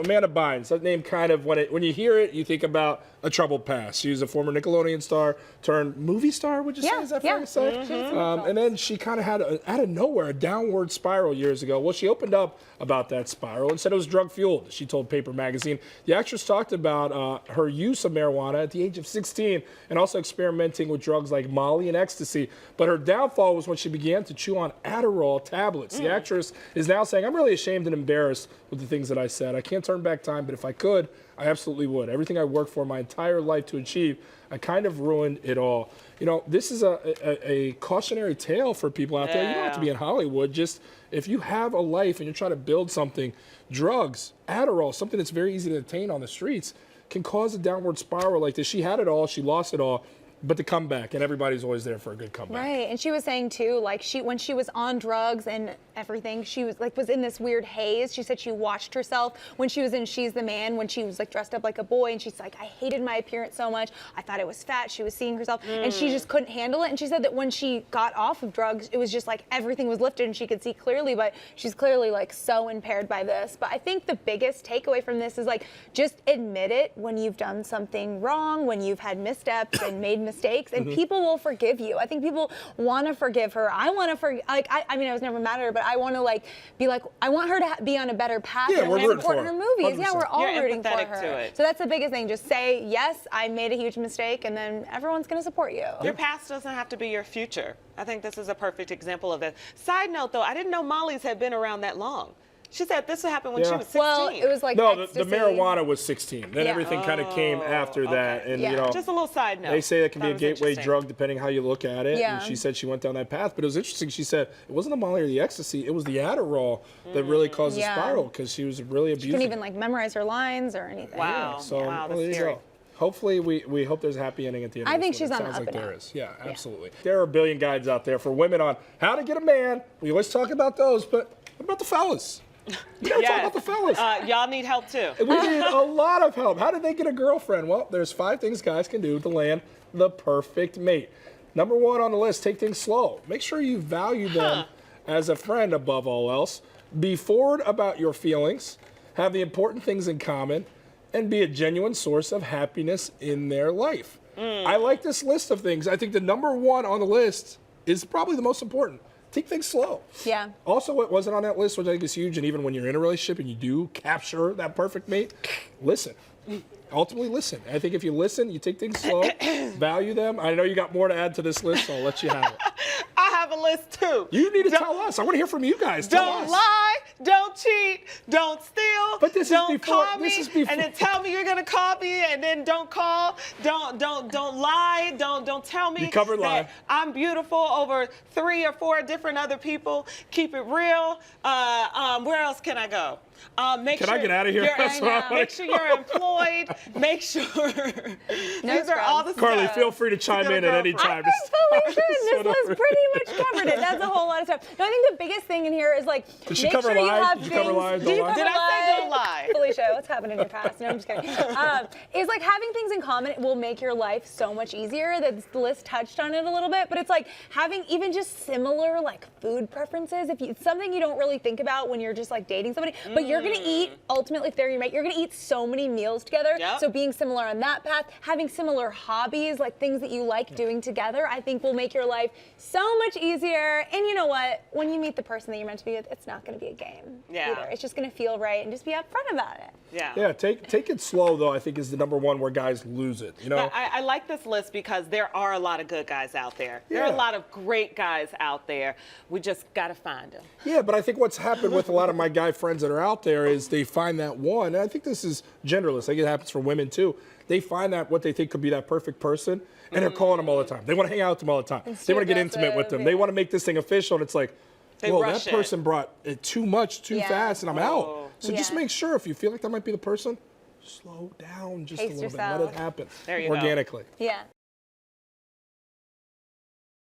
Amanda Bynes, that name kind of, when you hear it, you think about a troubled past. She was a former Nickelodeon star turned movie star, would you say? Is that fair to say? And then she kind of had, out of nowhere, a downward spiral years ago. Well, she opened up about that spiral and said it was drug-fueled, she told Paper Magazine. The actress talked about her use of marijuana at the age of 16 and also experimenting with drugs like Molly and ecstasy. But her downfall was when she began to chew on Adderall tablets. The actress is now saying, I'm really ashamed and embarrassed with the things that I said. I can't turn back time, but if I could, I absolutely would. Everything I worked for my entire life to achieve, I kind of ruined it all. You know, this is a cautionary tale for people out there. You don't have to be in Hollywood. Just if you have a life and you're trying to build something, drugs, Adderall, something that's very easy to attain on the streets, can cause a downward spiral like this. She had it all. She lost it all. But the comeback, and everybody's always there for a good comeback. Right, and she was saying too, like when she was on drugs and everything, she was in this weird haze. She said she watched herself when she was in She's the Man, when she was like dressed up like a boy, and she's like, I hated my appearance so much. I thought I was fat. She was seeing herself, and she just couldn't handle it. And she said that when she got off of drugs, it was just like everything was lifted and she could see clearly. But she's clearly like so impaired by this. But I think the biggest takeaway from this is like just admit it when you've done something wrong, when you've had missteps and made mistakes, and people will forgive you. I think people want to forgive her. I want to forgive. Like I mean, I was never mad at her, but I want to like be like, I want her to be on a better path. Yeah, we're rooting for her movies. 100%. Yeah, we're all You're rooting for empathetic her. to it. So that's the biggest thing. Just say yes, I made a huge mistake, and then everyone's going to support you. Your past doesn't have to be your future. I think this is a perfect example of it. Side note, though, I didn't know Molly's had been around that long. She said this happened when she was 16. Well, it was like no, the ecstasy. marijuana was 16. Then everything kind of came after that, and you know, just a little side note. they say that can be a That was gateway interesting. drug depending how you look at it. Yeah. And she said she went down that path, but it was interesting. She said it wasn't the Molly or the ecstasy; it was the Adderall that really caused the spiral because she was really abusing. She couldn't even like memorize her lines or anything. Wow. So Wow, well, there you that's scary. go. Hopefully, we hope there's a happy ending at the end. I of think this one. she's It on the sounds up like and there up. is. Yeah, absolutely. There are a billion guides out there for women on how to get a man. We always talk about those, but what about the fellas? You gotta talk about the fellas. Y'all need help too. We need a lot of help. How did they get a girlfriend? Well, there's 5 things guys can do to land the perfect mate. Number 1 on the list, take things slow. Make sure you value them as a friend above all else. Be forward about your feelings. Have the important things in common. And be a genuine source of happiness in their life. I like this list of things. I think the number 1 on the list is probably the most important. Take things slow. Yeah. Also, what wasn't on that list, which I think is huge, and even when you're in a relationship and you do capture that perfect mate, listen. Ultimately, listen. I think if you listen, you take things slow, value them. I know you got more to add to this list, so I'll let you have it. I have a list too. You need to tell us. I want to hear from you guys. Tell Don't us. lie, don't cheat, don't steal, But this is don't before- call me, this is before- and then tell me you're gonna call me, and then don't call, don't lie, don't tell me You covered lie. that I'm beautiful over 3 or 4 different other people. Keep it real. Where else can I go? Make Can sure I get out of here? you're- That's what I wanna Make sure you're employed. Make sure. These are all the Carly, steps feel free to chime get a in at any girlfriend. time. Felicia, this list pretty much covered it. That's a whole lot of stuff. No, I think the biggest thing in here is like, Did she make cover sure you lie? have Did you cover things- lie? Did Don't you lie? cover Did I say don't lie? Felicia, what's happened in your past? No, I'm just kidding. Is like having things in common will make your life so much easier. The list touched on it a little bit, but it's like having even just similar like food preferences. If it's something you don't really think about when you're just like dating somebody, but you're gonna eat ultimately if they're your mate, you're gonna eat so many meals together. Yep. So being similar on that path, having similar hobbies, like things that you like doing together, I think will make your life so much easier. And you know what? When you meet the person that you're meant to be with, it's not gonna be a game either. It's just gonna feel right and just be upfront about it. Yeah, take it slow though. I think is the number 1 where guys lose it. You know, But I like this list because there are a lot of good guys out there. There are Yeah. a lot of great guys out there. We just got to find them. Yeah, but I think what's happened with a lot of my guy friends that are out there is they find that one, and I think this is genderless. I think it happens for women too. They find that what they think could be that perfect person, and they're calling them all the time. They want to hang out with them all the time. They want to get intimate with them. They want to make this thing official, and it's like, whoa, that rush it. person brought it too much, too fast, and I'm out. So just Yeah. make sure if you feel like that might be the person, slow down just Pace a little bit. yourself. Let it happen There you go. organically. Yeah.